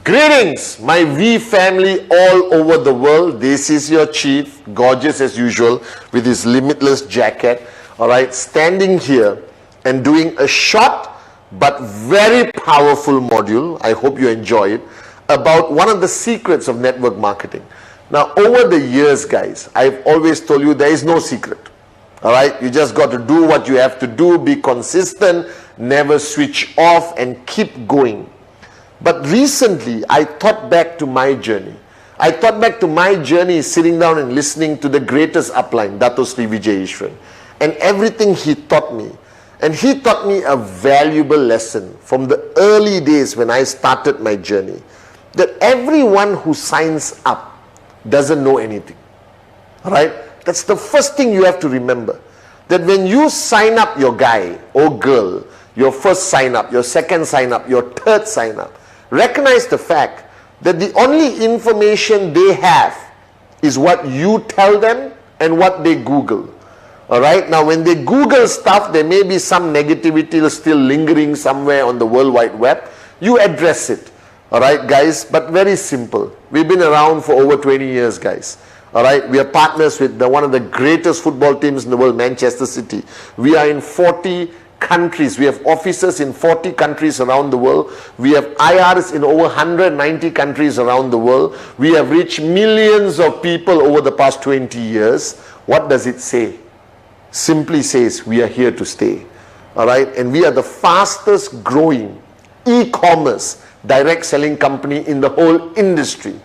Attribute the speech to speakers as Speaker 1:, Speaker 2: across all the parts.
Speaker 1: Greetings, my V family all over the world. This is your chief, gorgeous as usual, with his limitless jacket. All right, standing here and doing a short but very powerful module. I hope you enjoy it, about one of the secrets of network marketing. Now, over the years, guys, I've always told you there is no secret. All right, you just got to do what you have to do, be consistent, never switch off, and keep going. But recently, I thought back to my journey. I thought back to my journey sitting down and listening to the greatest upline, Dato Sri Vijay Ishwan, and everything he taught me. And he taught me a valuable lesson from the early days when I started my journey, that everyone who signs up doesn't know anything. All right? That's the first thing you have to remember. That when you sign up your guy or girl, your first sign up, your second sign up, your third sign up, recognize the fact that the only information they have is what you tell them and what they Google. All right. Now, when they Google stuff, there may be some negativity still lingering somewhere on the World Wide Web. You address it. All right, guys. But very simple. We've been around for over 20 years, guys. All right. We are partners with one of the greatest football teams in the world, Manchester City. We are in 40 countries. We have offices in 40 countries around the world. We have IRs in over 190 countries around the world. We have reached millions of people over the past 20 years. What does it say? Simply says we are here to stay. All right, and we are the fastest growing e-commerce direct selling company in the whole industry.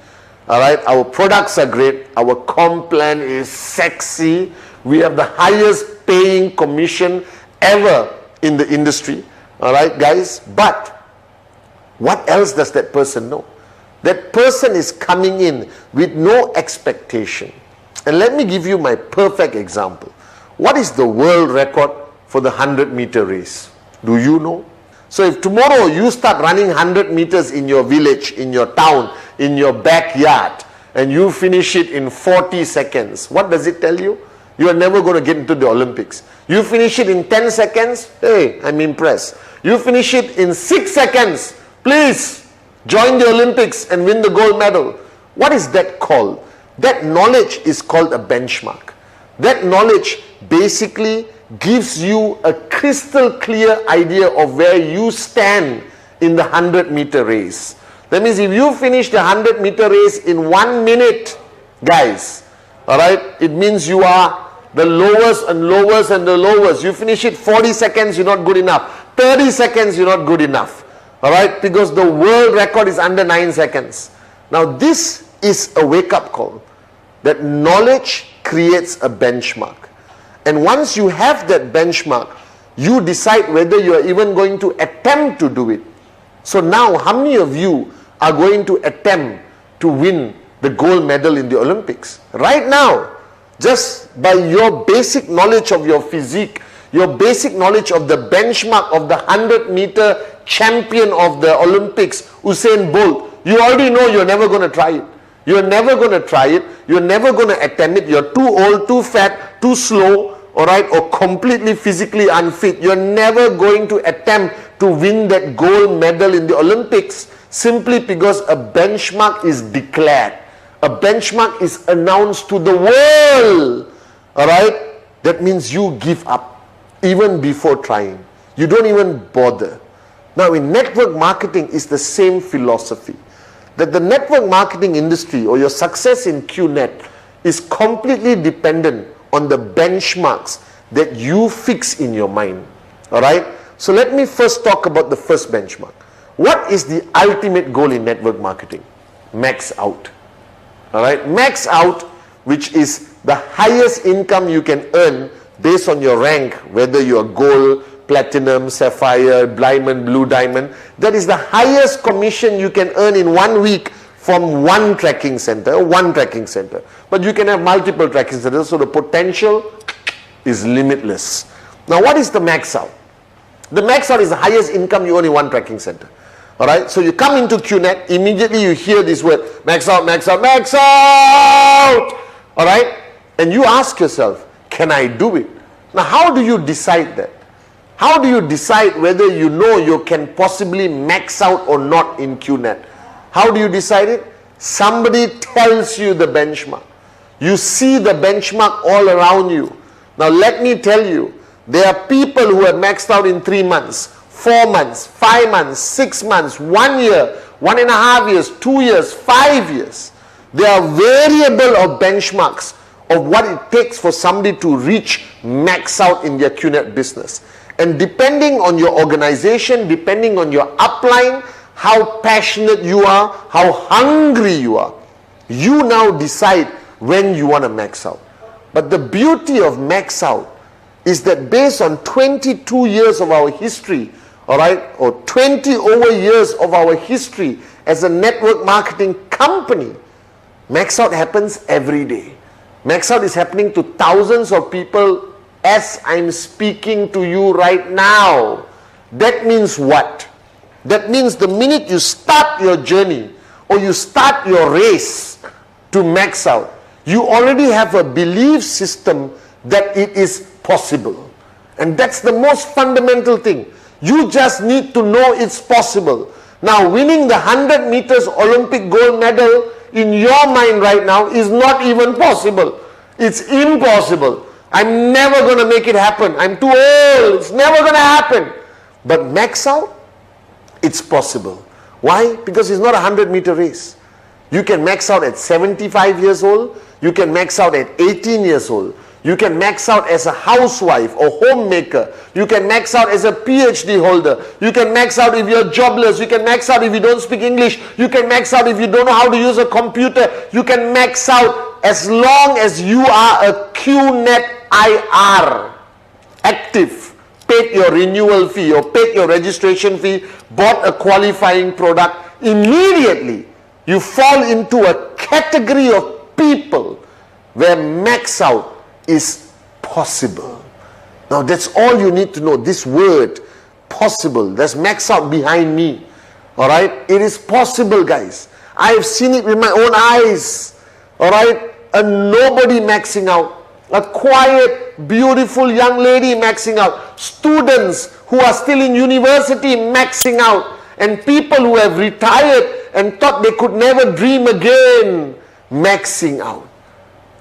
Speaker 1: All right, our products are great. Our comp plan is sexy. We have the highest paying commission ever in the industry. All right, guys. But what else does that person know? That person is coming in with no expectation. And let me give you my perfect example. What is the world record for the 100-meter race? Do you know? So if tomorrow you start running 100 meters in your village, in your town, in your backyard, and you finish it in 40 seconds, what does it tell you? You are never going to get into the Olympics. You finish it in 10 seconds, hey, I'm impressed. You finish it in 6 seconds, please join the Olympics and win the gold medal. What is that called? That knowledge is called a benchmark. That knowledge basically gives you a crystal clear idea of where you stand in the 100-meter race. That means if you finish the 100-meter race in 1 minute, guys, all right, it means you are the lowest and lowest and the lowest. You finish it 40 seconds, you're not good enough. 30 seconds, you're not good enough. All right, because the world record is under 9 seconds. Now, this is a wake-up call that knowledge creates a benchmark. And once you have that benchmark, you decide whether you are even going to attempt to do it. So now, how many of you are going to attempt to win the gold medal in the Olympics? Right now, just by your basic knowledge of your physique, your basic knowledge of the benchmark of the 100-meter champion of the Olympics, Usain Bolt, you already know you're never going to try it. You're never going to try it. You're never going to attempt it. You're too old, too fat, too slow, all right, or completely physically unfit. You're never going to attempt to win that gold medal in the Olympics simply because a benchmark is declared. A benchmark is announced to the world. All right? That means you give up even before trying. You don't even bother. Now, in network marketing, it's the same philosophy. That the network marketing industry or your success in QNet is completely dependent on the benchmarks that you fix in your mind. All right? So let me first talk about the first benchmark. What is the ultimate goal in network marketing? Max out. All right? Max out, which is the highest income you can earn based on your rank, whether you're gold, platinum, sapphire, diamond, blue diamond. That is the highest commission you can earn in 1 week from one tracking center. But you can have multiple tracking centers, so the potential is limitless. Now, what is the max out? The max out is the highest income you earn in one tracking center. All right, so you come into QNet, immediately you hear this word, max out, max out, max out. All right, and you ask yourself, can I do it? Now, how do you decide that? How do you decide whether you know you can possibly max out or not in QNet? How do you decide it? Somebody tells you the benchmark. You see the benchmark all around you. Now let me tell you, there are people who have maxed out in 3 months, 4 months, 5 months, 6 months, 1 year, 1.5 years, 2 years, 5 years. There are variable of benchmarks of what it takes for somebody to reach max out in their QNet business. And depending on your organization, depending on your upline, how passionate you are, how hungry you are, you now decide when you want to max out. But the beauty of max out is that based on 22 years of our history, all right, or 20 over years of our history as a network marketing company, max out happens every day. Max out is happening to thousands of people as I'm speaking to you right now. That means what? That means the minute you start your journey or you start your race to max out, you already have a belief system that it is possible. And that's the most fundamental thing. You just need to know it's possible. Now, winning the 100 meters Olympic gold medal in your mind right now is not even possible. It's impossible. I'm never going to make it happen. I'm too old. It's never going to happen. But max out, it's possible. Why? Because it's not a 100-meter race. You can max out at 75 years old. You can max out at 18 years old. You can max out as a housewife or homemaker. You can max out as a PhD holder. You can max out if you're jobless. You can max out if you don't speak English. You can max out if you don't know how to use a computer. You can max out as long as you are a QNet IR, active, paid your renewal fee or paid your registration fee, bought a qualifying product. Immediately, you fall into a category of people where max out is possible. Now that's all you need to know. This word, possible, there's max out behind me. Alright, it is possible, guys. I have seen it with my own eyes. Alright, and nobody maxing out. A quiet, beautiful young lady maxing out. Students who are still in university maxing out. And people who have retired and thought they could never dream again maxing out.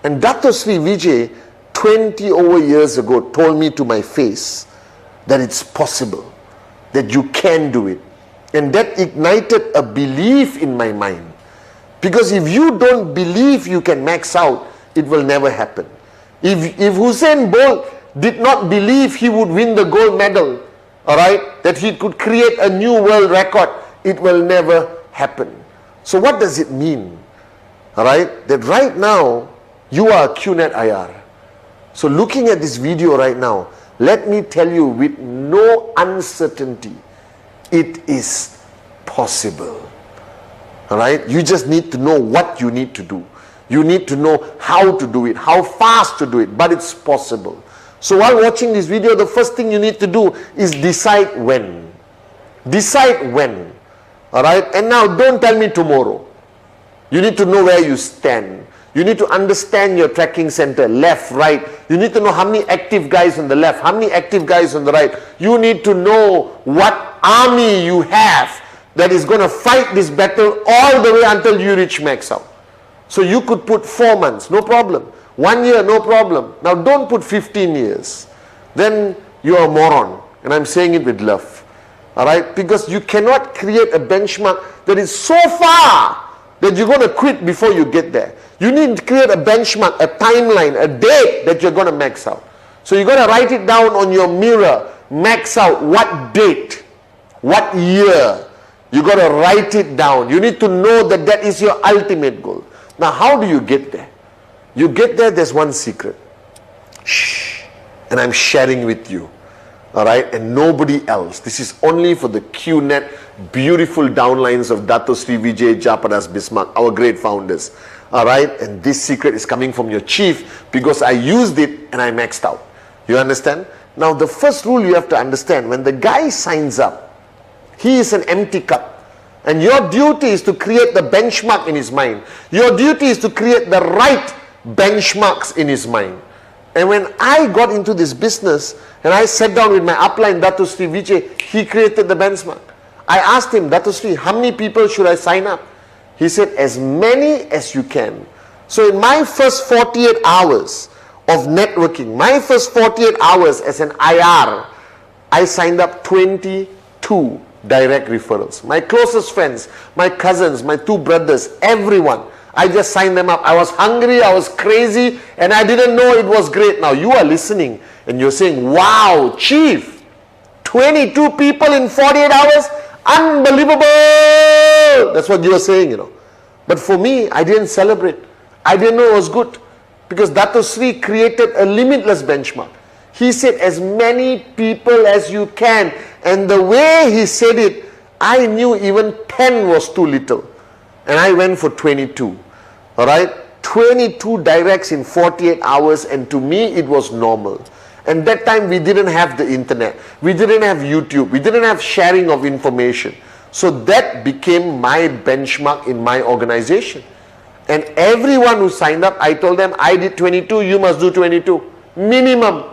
Speaker 1: And Dato Sri Vijay 20 over years ago told me to my face that it's possible, that you can do it. And that ignited a belief in my mind. Because if you don't believe you can max out, it will never happen. If Usain Bolt did not believe he would win the gold medal, alright, that he could create a new world record, it will never happen. So what does it mean? Alright, that right now, you are a QNet IR. So looking at this video right now, let me tell you with no uncertainty, it is possible. Alright, you just need to know what you need to do. You need to know how to do it, how fast to do it, but it's possible. So while watching this video, the first thing you need to do is decide when. Decide when. Alright, and now don't tell me tomorrow. You need to know where you stand. You need to understand your tracking center, left, right. You need to know how many active guys on the left, how many active guys on the right. You need to know what army you have that is going to fight this battle all the way until you reach max out. So you could put 4 months, no problem. 1 year, no problem. Now don't put 15 years. Then you're a moron. And I'm saying it with love. Alright? Because you cannot create a benchmark that is so far that you're going to quit before you get there. You need to create a benchmark, a timeline, a date that you're going to max out. So you're going to write it down on your mirror. Max out what date, what year. You got to write it down. You need to know that that is your ultimate goal. Now, how do you get there? You get there, there's one secret. Shh. And I'm sharing with you. Alright? And nobody else. This is only for the QNet beautiful downlines of Dato Sri Vijay Japadas Bismarck, our great founders. Alright? And this secret is coming from your chief because I used it and I maxed out. You understand? Now, the first rule you have to understand, when the guy signs up, he is an empty cup. And your duty is to create the benchmark in his mind. Your duty is to create the right benchmarks in his mind. And when I got into this business and I sat down with my upline, Dato Sri Vijay, he created the benchmark. I asked him, Dato Sri, how many people should I sign up? He said, as many as you can. So in my first 48 hours of networking, my first 48 hours as an IR, I signed up 22 direct referrals. My closest friends, my cousins, my two brothers, everyone. I just signed them up. I was hungry, I was crazy, and I didn't know it was great. Now you are listening and you're saying, wow, Chief, 22 people in 48 hours? Unbelievable! That's what you were saying, you know. But for me, I didn't celebrate. I didn't know it was good, because Dato Sri created a limitless benchmark. He said, as many people as you can. And the way he said it, I knew even 10 was too little. And I went for 22. All right? 22 directs in 48 hours. And to me, it was normal. And that time, we didn't have the internet. We didn't have YouTube. We didn't have sharing of information. So that became my benchmark in my organization. And everyone who signed up, I told them, I did 22, you must do 22. Minimum.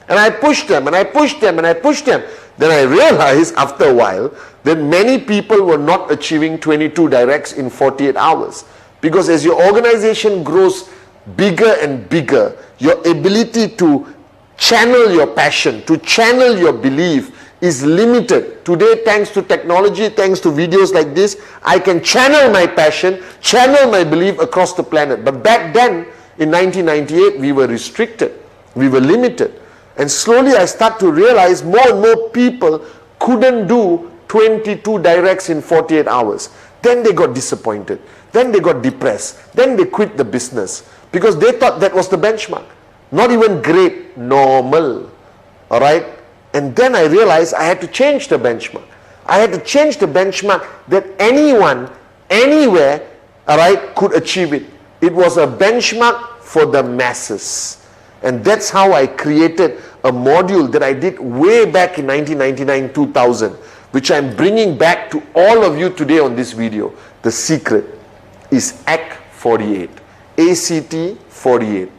Speaker 1: And I pushed them, and I pushed them, and I pushed them. Then I realized after a while that many people were not achieving 22 directs in 48 hours. Because as your organization grows bigger and bigger, your ability to channel your passion, to channel your belief is limited. Today, thanks to technology, thanks to videos like this, I can channel my passion, channel my belief across the planet. But back then, in 1998, we were restricted. We were limited. And slowly I start to realize more and more people couldn't do 22 directs in 48 hours. Then they got disappointed. Then they got depressed. Then they quit the business because they thought that was the benchmark. Not even great, normal. All right? And then I realized I had to change the benchmark. I had to change the benchmark that anyone, anywhere, all right, could achieve it. It was a benchmark for the masses. And that's how I created a module that I did way back in 1999-2000, which I'm bringing back to all of you today on this video. The secret is ACT 48. ACT 48.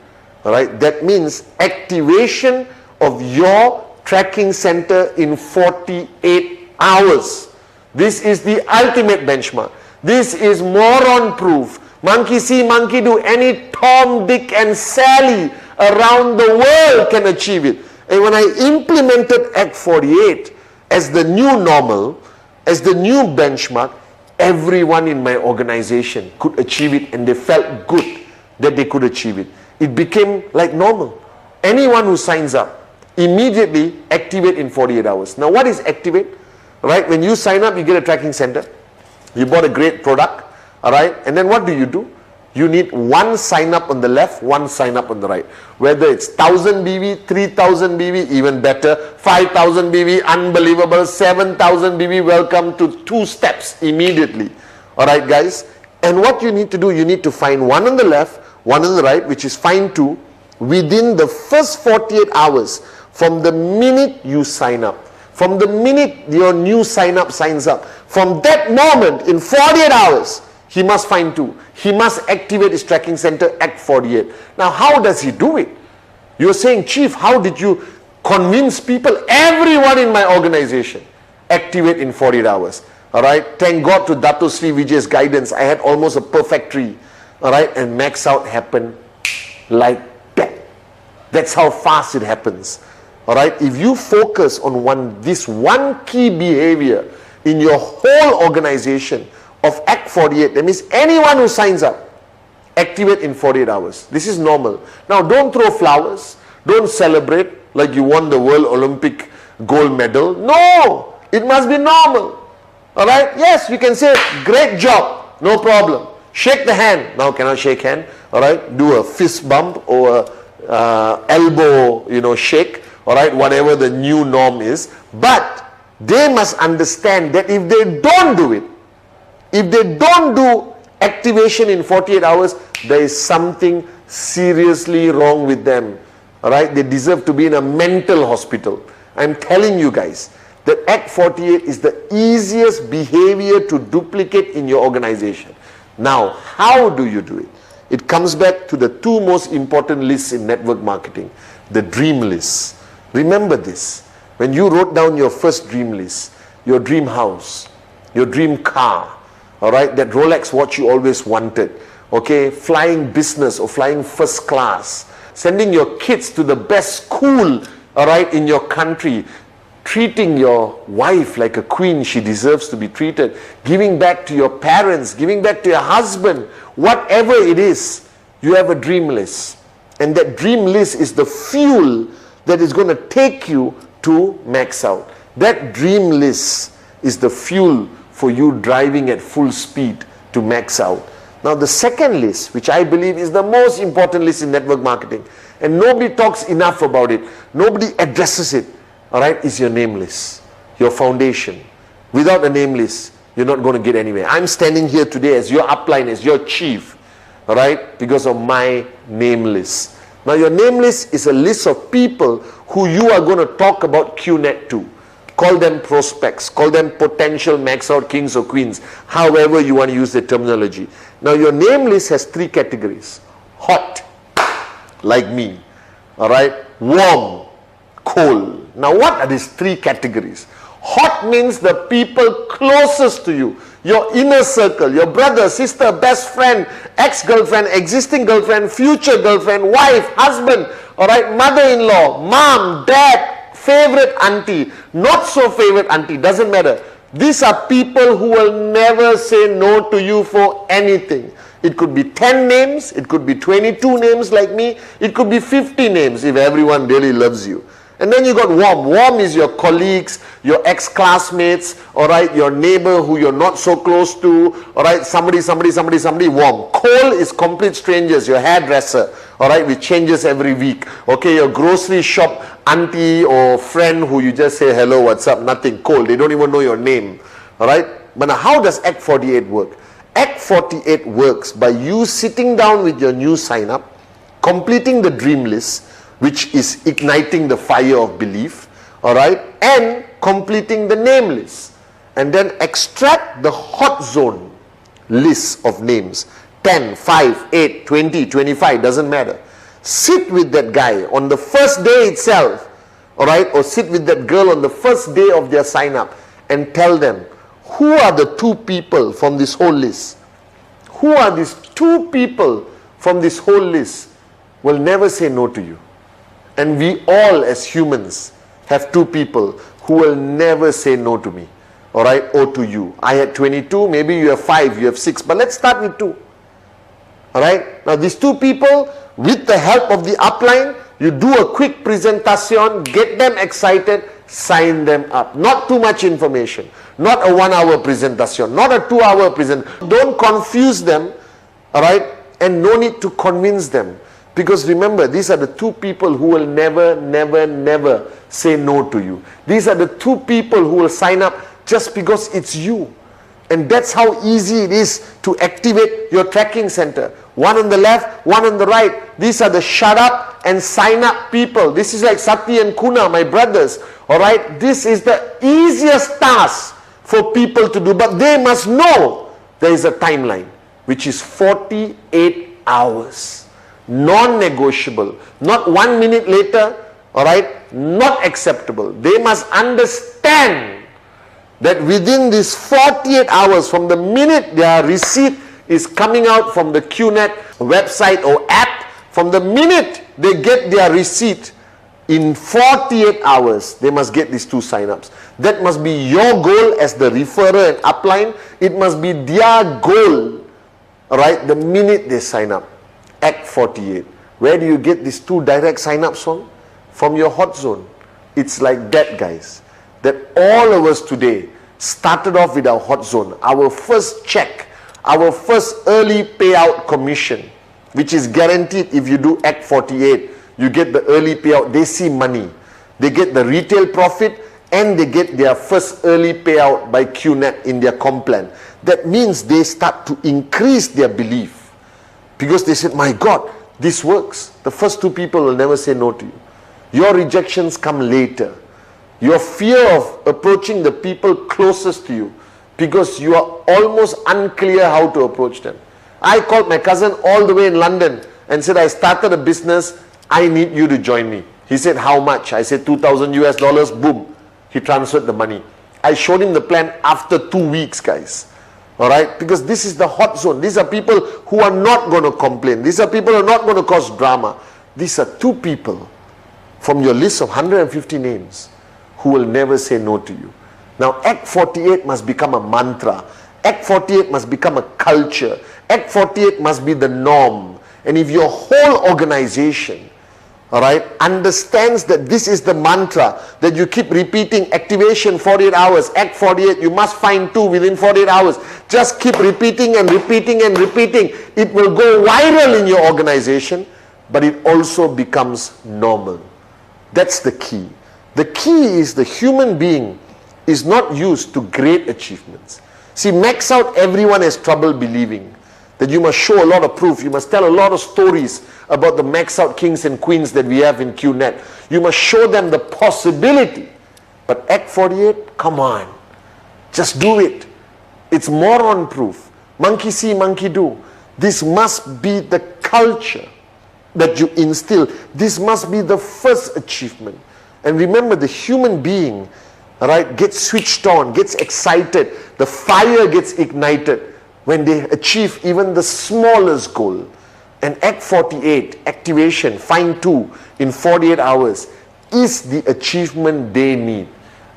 Speaker 1: All right? That means activation of your tracking center in 48 hours. This is the ultimate benchmark. This is moron proof. Monkey see, monkey do. Any Tom, Dick and Sally around the world can achieve it. And when I implemented ACT 48 as the new normal, as the new benchmark, everyone in my organization could achieve it, and they felt good that they could achieve it. It became like normal. Anyone who signs up, immediately activate in 48 hours. Now what is activate? Right? When you sign up, you get a tracking center. You bought a great product. Alright? And then what do? You need one sign up on the left, one sign up on the right. Whether it's 1000 BV, 3000 BV, even better, 5000 BV, unbelievable, 7000 BV, welcome to 2 steps immediately. Alright guys? And what you need to do, you need to find one on the left, one on the right, which is find 2, within the first 48 hours, from the minute you sign up. From the minute your new sign up signs up. From that moment, in 48 hours, he must find 2. He must activate his tracking center, ACT 48. Now, how does he do it? You're saying, Chief, how did you convince people? Everyone in my organization activate in 48 hours. All right. Thank God to Dato Sri Vijay's guidance. I had almost a perfect tree. All right. And max out happened like that. That's how fast it happens. All right. If you focus on this one key behavior in your whole organization of ACT 48, that means anyone who signs up, activate in 48 hours. This is normal. Now, don't throw flowers. Don't celebrate like you won the World Olympic gold medal. No, it must be normal. All right? Yes, you can say, great job. No problem. Shake the hand. Now, cannot shake hand. All right? Do a fist bump or a elbow, shake. All right? Whatever the new norm is. But they must understand that if they don't do it, if they don't do activation in 48 hours, there is something seriously wrong with them. Alright? They deserve to be in a mental hospital. I'm telling you guys that ACT 48 is the easiest behavior to duplicate in your organization. Now, how do you do it? It comes back to the 2 most important lists in network marketing. The dream list. Remember this. When you wrote down your first dream list, your dream house, your dream car, all right, that Rolex watch you always wanted, okay, flying business or flying first class, sending your kids to the best school, all right, in your country, treating your wife like a queen she deserves to be treated, giving back to your parents, giving back to your husband, whatever it is, you have a dream list. And that dream list is the fuel that is going to take you to max out. That dream list is the fuel for you driving at full speed to max out. Now the second list, which I believe is the most important list in network marketing, and nobody talks enough about it, nobody addresses it, all right, is your name list, your foundation. Without a name list, you're not going to get anywhere. I'm standing here today as your upline, as your chief, all right, because of my name list. Now your name list is a list of people who you are going to talk about QNet to. Call them prospects, call them potential max out kings or queens, however you want to use the terminology. Now your name list has three categories. Hot, like me, all right, warm, cold. Now what are these three categories? Hot means the people closest to you, your inner circle, your brother, sister, best friend, ex-girlfriend, existing girlfriend, future girlfriend, wife, husband, all right, mother-in-law, mom, dad, favorite auntie, not so favorite auntie, doesn't matter. These are people who will never say no to you for anything. It could be 10 names, it could be 22 names like me, it could be 50 names if everyone really loves you. And then you got warm. Warm is your colleagues, your ex-classmates, all right, your neighbor who you're not so close to, all right, somebody, warm. Cold is complete strangers, your hairdresser, all right, which changes every week. Okay, your grocery shop auntie or friend who you just say, hello, what's up, nothing, cold. They don't even know your name, all right. But now how does Act 48 work? Act 48 works by you sitting down with your new sign-up, completing the dream list, which is igniting the fire of belief, all right, and completing the name list. And then extract the hot zone list of names, 10, 5, 8, 20, 25, doesn't matter. Sit with that guy on the first day itself, all right, or sit with that girl on the first day of their sign up and tell them, who are the two people from this whole list? Who are these two people from this whole list will never say no to you? And we all as humans have two people who will never say no to me, all right, or to you. I had 22, maybe you have 5, you have 6, but let's start with 2. All right, now these two people, with the help of the upline, you do a quick presentation, get them excited, sign them up. Not too much information, not a 1-hour presentation, not a 2-hour presentation. Don't confuse them, all right, and no need to convince them. Because remember, these are the two people who will never say no to you. These are the two people who will sign up just because it's you. And that's how easy it is to activate your tracking center. One on the left, one on the right. These are the shut up and sign up people. This is like Sati and Kuna, my brothers. All right, this is the easiest task for people to do. But they must know there is a timeline, which is 48 hours. Non-negotiable, not 1 minute later, all right, not acceptable. They must understand that within these 48 hours, from the minute their receipt is coming out from the QNet website or app, from the minute they get their receipt, in 48 hours, they must get these 2 sign-ups. That must be your goal as the referrer and upline. It must be their goal, all right, the minute they sign up. Act 48. Where do you get these 2 direct sign-ups from? From your hot zone. It's like that, guys. That all of us today started off with our hot zone. Our first check, our first early payout commission, which is guaranteed if you do Act 48. You get the early payout. They see money. They get the retail profit and they get their first early payout by QNet in their comp plan. That means they start to increase their belief. Because they said, my God, this works. The first 2 people will never say no to you. Your rejections come later. Your fear of approaching the people closest to you, because you are almost unclear how to approach them. I called my cousin all the way in London and said, I started a business. I need you to join me. He said, how much? I said, $2,000 US. Boom. He transferred the money. I showed him the plan after 2 weeks, guys. All right, because this is the hot zone. These are people who are not going to complain. These are people who are not going to cause drama. These are 2 people from your list of 150 names who will never say no to you. Now, Act 48 must become a mantra. Act 48 must become a culture. Act 48 must be the norm. And if your whole organization, all right, understands that this is the mantra, that you keep repeating activation 48 hours, Act 48, you must find 2 within 48 hours. Just keep repeating and repeating and repeating. It will go viral in your organization, but it also becomes normal. That's the key. The key is the human being is not used to great achievements. See, max out, everyone has trouble believing that you must show a lot of proof. You must tell a lot of stories about the max out kings and queens that we have in QNet. You must show them the possibility. But Act 48, come on. Just do it. It's moron proof. Monkey see, monkey do. This must be the culture that you instill. This must be the first achievement. And remember, the human being, right, gets switched on, gets excited. The fire gets ignited when they achieve even the smallest goal. And Act 48, activation, find 2 in 48 hours, is the achievement they need.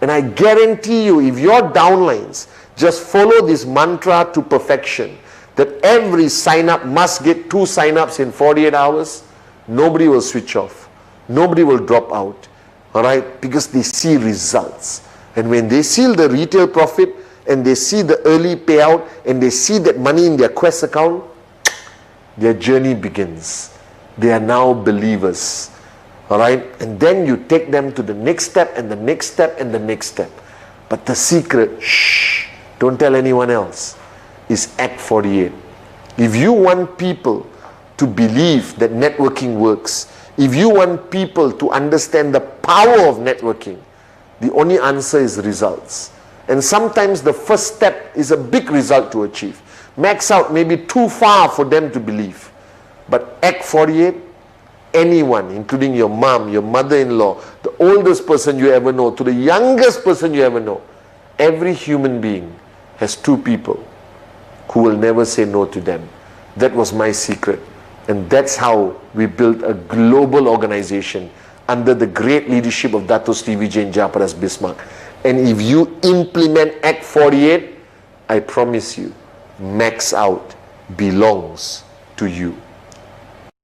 Speaker 1: And I guarantee you, if your downlines just follow this mantra to perfection, that every sign-up must get 2 sign-ups in 48 hours, nobody will switch off. Nobody will drop out. All right? Because they see results. And when they see the retail profit, and they see the early payout, and they see that money in their Quest account, their journey begins. They are now believers. All right? And then you take them to the next step, and the next step, and the next step. But the secret, shh, don't tell anyone else, is Act 48. If you want people to believe that networking works, if you want people to understand the power of networking, the only answer is results. And sometimes the first step is a big result to achieve. Max out may be too far for them to believe. But Act 48, anyone, including your mom, your mother-in-law, the oldest person you ever know, to the youngest person you ever know, every human being has 2 people who will never say no to them. That was my secret. And that's how we built a global organization under the great leadership of Dato Sri Vijay Japaras Bismarck. And if you implement Act 48, I promise you, max out belongs to you.